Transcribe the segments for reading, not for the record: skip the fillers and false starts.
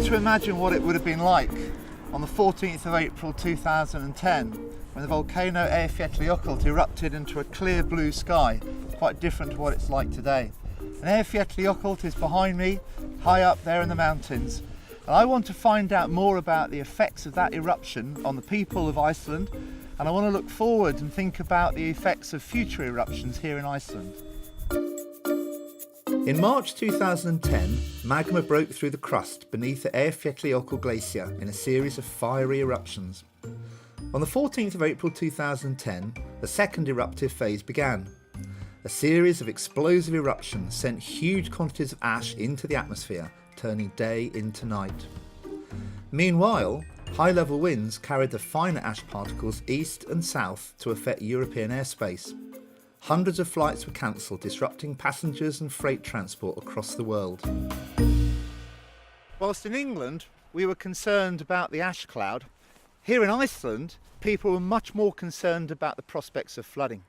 to imagine what it would have been like on the 14th of April 2010 when the volcano Eyjafjallajokull erupted into a clear blue sky, quite different to what it's like today. And Eyjafjallajokull is behind me, high up there in the mountains. And I want to find out more about the effects of that eruption on the people of Iceland, and I want to look forward and think about the effects of future eruptions here in Iceland. In March 2010, magma broke through the crust beneath the Eyjafjallajokull glacier in a series of fiery eruptions. On the 14th of April 2010, the second eruptive phase began. A series of explosive eruptions sent huge quantities of ash into the atmosphere, turning day into night. Meanwhile, high-level winds carried the finer ash particles east and south to affect European airspace. Hundreds of flights were cancelled, disrupting passengers and freight transport across the world. Whilst in England we were concerned about the ash cloud, here in Iceland people were much more concerned about the prospects of flooding.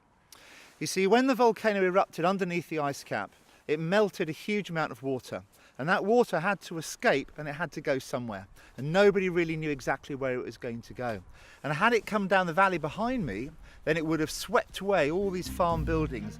You see, when the volcano erupted underneath the ice cap, it melted a huge amount of water, and that water had to escape and it had to go somewhere, and nobody really knew exactly where it was going to go. And had it come down the valley behind me, then it would have swept away all these farm buildings.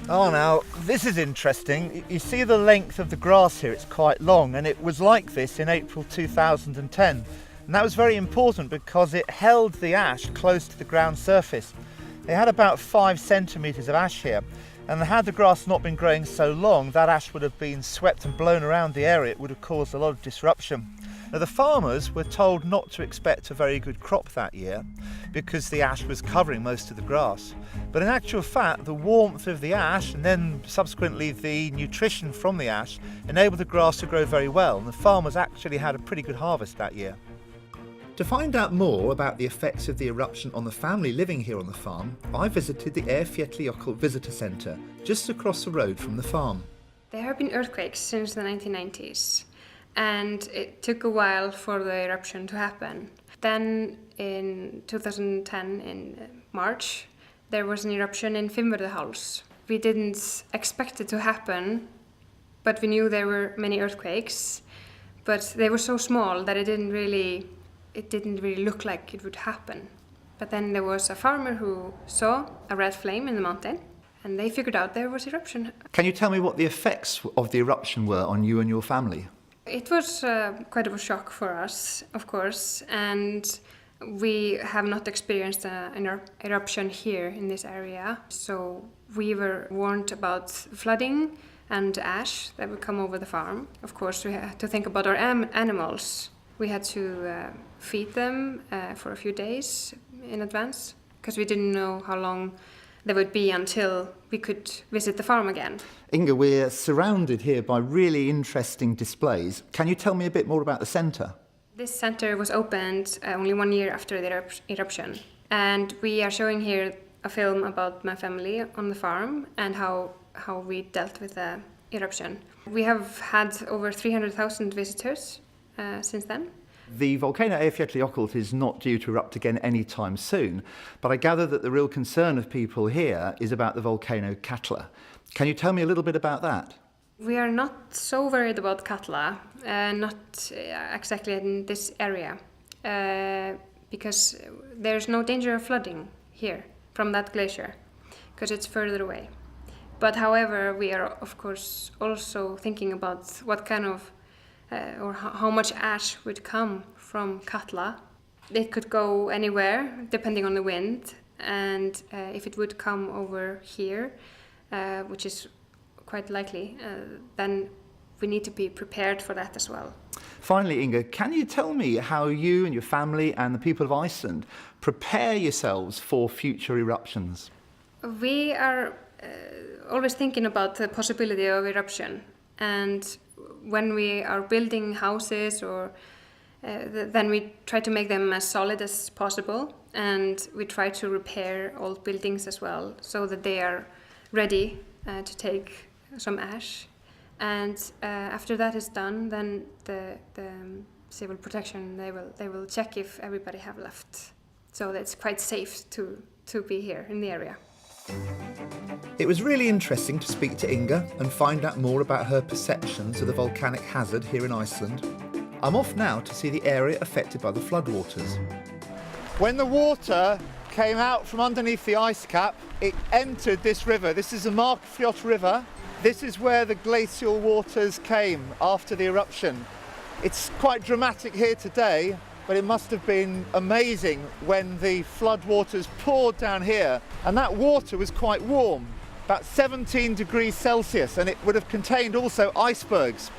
Oh, now this is interesting. You see the length of the grass here, it's quite long, and it was like this in April 2010. And that was very important because it held the ash close to the ground surface. It had about 5 centimetres of ash here, and had the grass not been growing so long, that ash would have been swept and blown around the area. It would have caused a lot of disruption. Now, the farmers were told not to expect a very good crop that year because the ash was covering most of the grass. But in actual fact, the warmth of the ash and then subsequently the nutrition from the ash enabled the grass to grow very well, and the farmers actually had a pretty good harvest that year. To find out more about the effects of the eruption on the family living here on the farm, I visited the Eyjafjallajokull Visitor Centre just across the road from the farm. There have been earthquakes since the 1990s, and it took a while for the eruption to happen. Then in 2010, in March, there was an eruption in Fimmvörðuháls. We didn't expect it to happen, but we knew there were many earthquakes, but they were so small that it didn't really look like it would happen. But then there was a farmer who saw a red flame in the mountain, and they figured out there was eruption. Can you tell me what the effects of the eruption were on you and your family? It was quite of a shock for us, of course, and we have not experienced an eruption here in this area. So we were warned about flooding and ash that would come over the farm. Of course, we had to think about our animals. We had to feed them for a few days in advance because we didn't know how long they would be until we could visit the farm again. Inga, we're surrounded here by really interesting displays. Can you tell me a bit more about the centre? This centre was opened only 1 year after the eruption, and we are showing here a film about my family on the farm and how we dealt with the eruption. We have had over 300,000 visitors since then. The volcano Eyjafjallajokull is not due to erupt again anytime soon, but I gather that the real concern of people here is about the volcano Katla. Can you tell me a little bit about that? We are not so worried about Katla, not exactly in this area, because there's no danger of flooding here from that glacier, because it's further away. But however, we are of course also thinking about what kind of or how much ash would come from Katla. It could go anywhere depending on the wind, and if it would come over here, which is quite likely, then we need to be prepared for that as well. Finally, Inga, can you tell me how you and your family and the people of Iceland prepare yourselves for future eruptions? We are always thinking about the possibility of eruption, and when we are building houses then we try to make them as solid as possible, and we try to repair old buildings as well so that they are ready to take some ash. And after that is done, then the civil protection, they will check if everybody have left, so that it's quite safe to be here in the area. It was really interesting to speak to Inga and find out more about her perceptions of the volcanic hazard here in Iceland. I'm off now to see the area affected by the floodwaters. When the water came out from underneath the ice cap, it entered this river. This is the Eyjafjallajokull River. This is where the glacial waters came after the eruption. It's quite dramatic here today, but it must have been amazing when the floodwaters poured down here. And that water was quite warm, about 17 degrees Celsius, and it would have contained also icebergs.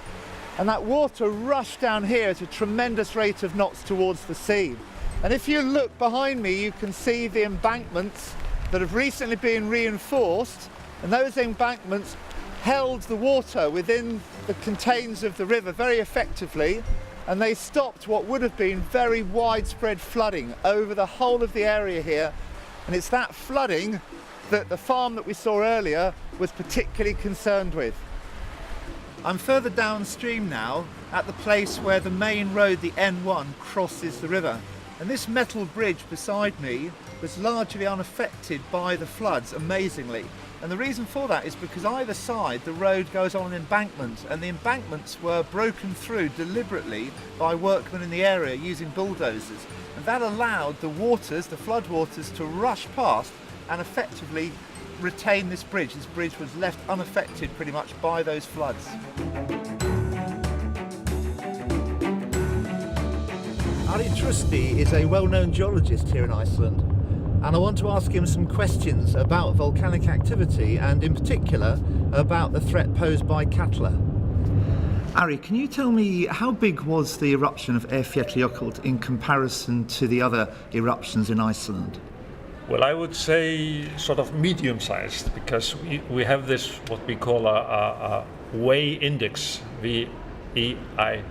And that water rushed down here at a tremendous rate of knots towards the sea. And if you look behind me, you can see the embankments that have recently been reinforced, and those embankments held the water within the contains of the river very effectively, and they stopped what would have been very widespread flooding over the whole of the area here. And it's that flooding that the farm that we saw earlier was particularly concerned with. I'm further downstream now at the place where the main road, the N1, crosses the river. And this metal bridge beside me was largely unaffected by the floods, amazingly. And the reason for that is because either side the road goes on an embankment, and the embankments were broken through deliberately by workmen in the area using bulldozers. And that allowed the waters, the flood waters, to rush past and effectively retain this bridge. This bridge was left unaffected pretty much by those floods. Ari Trusty is a well-known geologist here in Iceland, and I want to ask him some questions about volcanic activity and in particular about the threat posed by Katla. Ari, can you tell me how big was the eruption of Eyjafjallajokull in comparison to the other eruptions in Iceland? Well, I would say sort of medium-sized, because we have this what we call a Way index, VEI,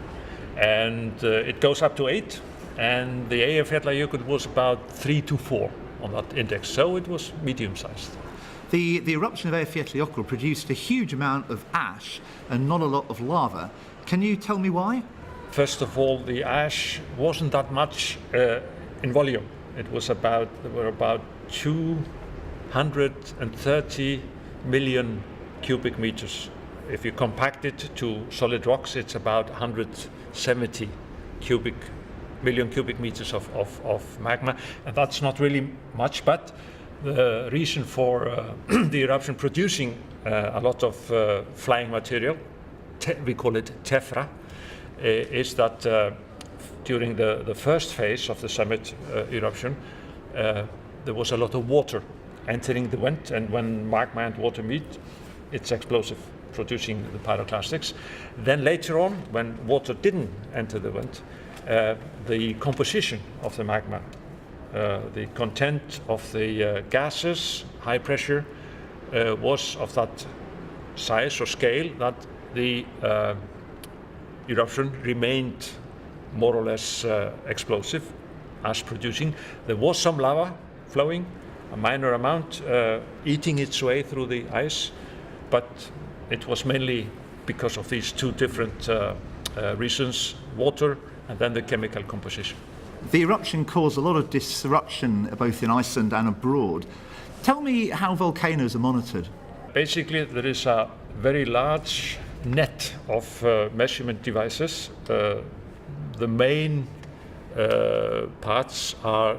and it goes up to 8, and the Eyjafjallajokull was about 3 to 4 on that index, so it was medium-sized. The eruption of Eyjafjallajokull produced a huge amount of ash and not a lot of lava. Can you tell me why? First of all, the ash wasn't that much in volume. There were about 230 million cubic meters. If you compact it to solid rocks, it's about 170 million cubic meters of magma, and that's not really much, but the reason for the eruption producing a lot of flying material, we call it tephra, is that during the first phase of the summit eruption, there was a lot of water entering the vent, and when magma and water meet, it's explosive, producing the pyroclastics. Then later on, when water didn't enter the vent, the composition of the magma, the content of the gases, high pressure, was of that size or scale that the eruption remained more or less explosive, ash producing. There was some lava flowing, a minor amount, eating its way through the ice, but it was mainly because of these two different reasons, water and then the chemical composition. The eruption caused a lot of disruption both in Iceland and abroad. Tell me how volcanoes are monitored. Basically, there is a very large net of measurement devices. The main parts are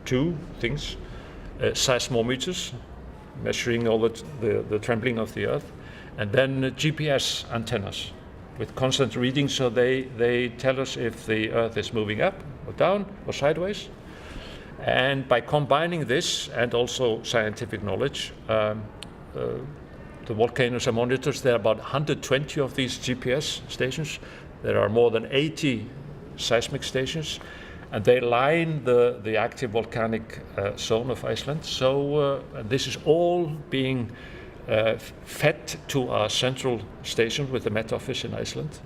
two things: seismometers, measuring all the trembling of the earth, and then GPS antennas with constant readings, so they tell us if the earth is moving up or down or sideways. And by combining this and also scientific knowledge, the volcanoes are monitored. There are about 120 of these GPS stations. There are more than 80 seismic stations, and they line the active volcanic zone of Iceland. So this is all being fed to a central station with the Met Office in Iceland.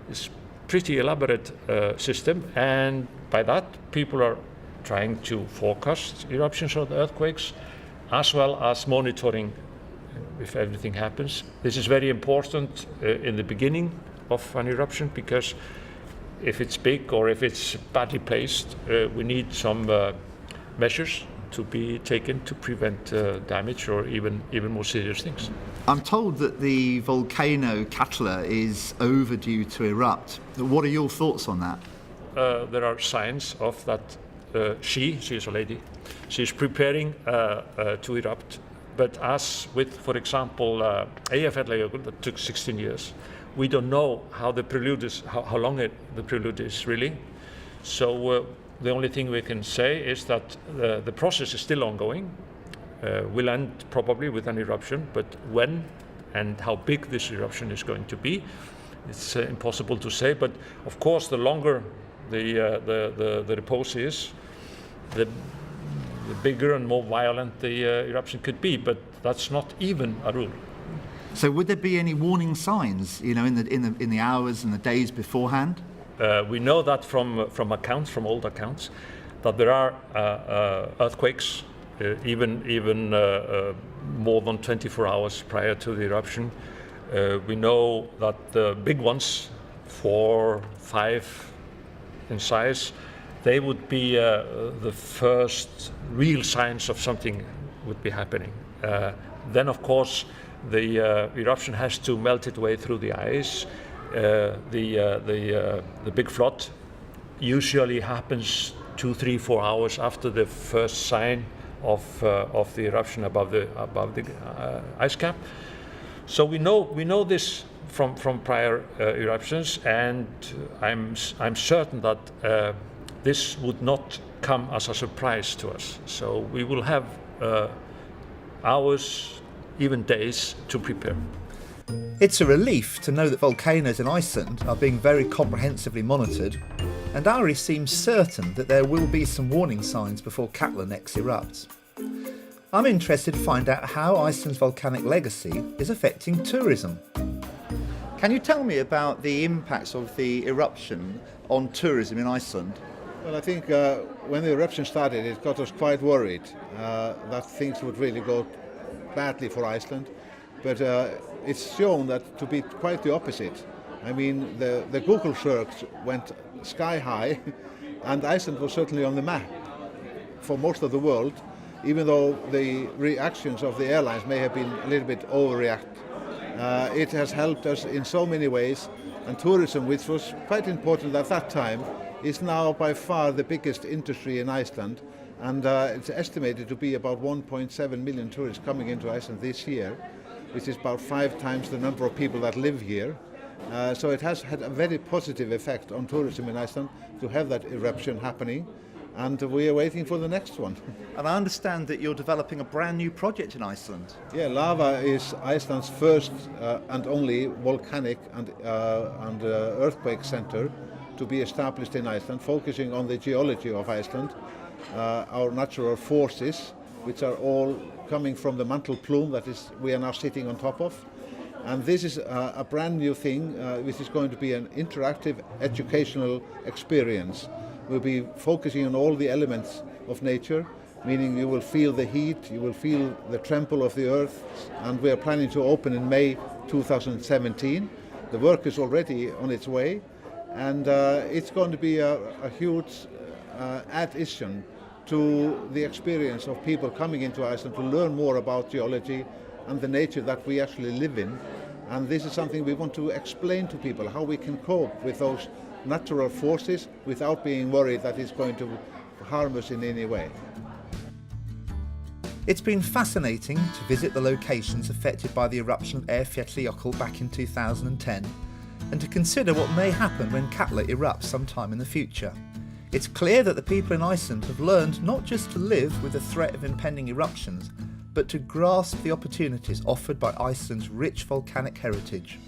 It's a pretty elaborate system, and by that people are trying to forecast eruptions or earthquakes, as well as monitoring if everything happens. This is very important in the beginning of an eruption, because if it's big or if it's badly placed, we need some measures to be taken to prevent damage or even more serious things. I'm told that the volcano Katla is overdue to erupt. What are your thoughts on that? There are signs of that. She is a lady. She's preparing to erupt. But as with, for example, Eyjafjallajokull, that took 16 years, we don't know how the prelude is, how long the prelude is really. So the only thing we can say is that the process is still ongoing. Will end probably with an eruption, but when and how big this eruption is going to be, it's impossible to say. But of course, the longer the repose is, the bigger and more violent the eruption could be. But that's not even a rule. So, would there be any warning signs, in the hours and the days beforehand? We know that from old accounts, that there are earthquakes. Even more than 24 hours prior to the eruption. We know that the big ones, 4, 5 in size, they would be the first real signs of something would be happening. Then, of course, the eruption has to melt its way through the ice. The big flood usually happens 2, 3, 4 hours after the first sign of the eruption above the ice cap. So we know this from prior eruptions, and I'm certain that this would not come as a surprise to us. So we will have hours, even days, to prepare. It's a relief to know that volcanoes in Iceland are being very comprehensively monitored, and Ari seems certain that there will be some warning signs before Katla next erupts. I'm interested to find out how Iceland's volcanic legacy is affecting tourism. Can you tell me about the impacts of the eruption on tourism in Iceland? Well, I think when the eruption started, it got us quite worried that things would really go badly for Iceland. But it's shown that to be quite the opposite. I mean, the Google search went sky high, and Iceland was certainly on the map for most of the world, even though the reactions of the airlines may have been a little bit overreact. It has helped us in so many ways, and tourism, which was quite important at that time, is now by far the biggest industry in Iceland, and it's estimated to be about 1.7 million tourists coming into Iceland this year, which is about 5 times the number of people that live here. So it has had a very positive effect on tourism in Iceland to have that eruption happening, and we are waiting for the next one. And I understand that you're developing a brand new project in Iceland. Yeah, Lava is Iceland's first and only volcanic and earthquake center to be established in Iceland, focusing on the geology of Iceland, our natural forces, which are all coming from the mantle plume that we are now sitting on top of. And this is a brand new thing, which is going to be an interactive educational experience. We'll be focusing on all the elements of nature, meaning you will feel the heat, you will feel the tremble of the earth, and we are planning to open in May 2017. The work is already on its way, and it's going to be a huge addition to the experience of people coming into Iceland to learn more about geology and the nature that we actually live in. And this is something we want to explain to people, how we can cope with those natural forces without being worried that it's going to harm us in any way. It's been fascinating to visit the locations affected by the eruption of Eyjafjallajokull back in 2010, and to consider what may happen when Katla erupts sometime in the future. It's clear that the people in Iceland have learned not just to live with the threat of impending eruptions, but to grasp the opportunities offered by Iceland's rich volcanic heritage.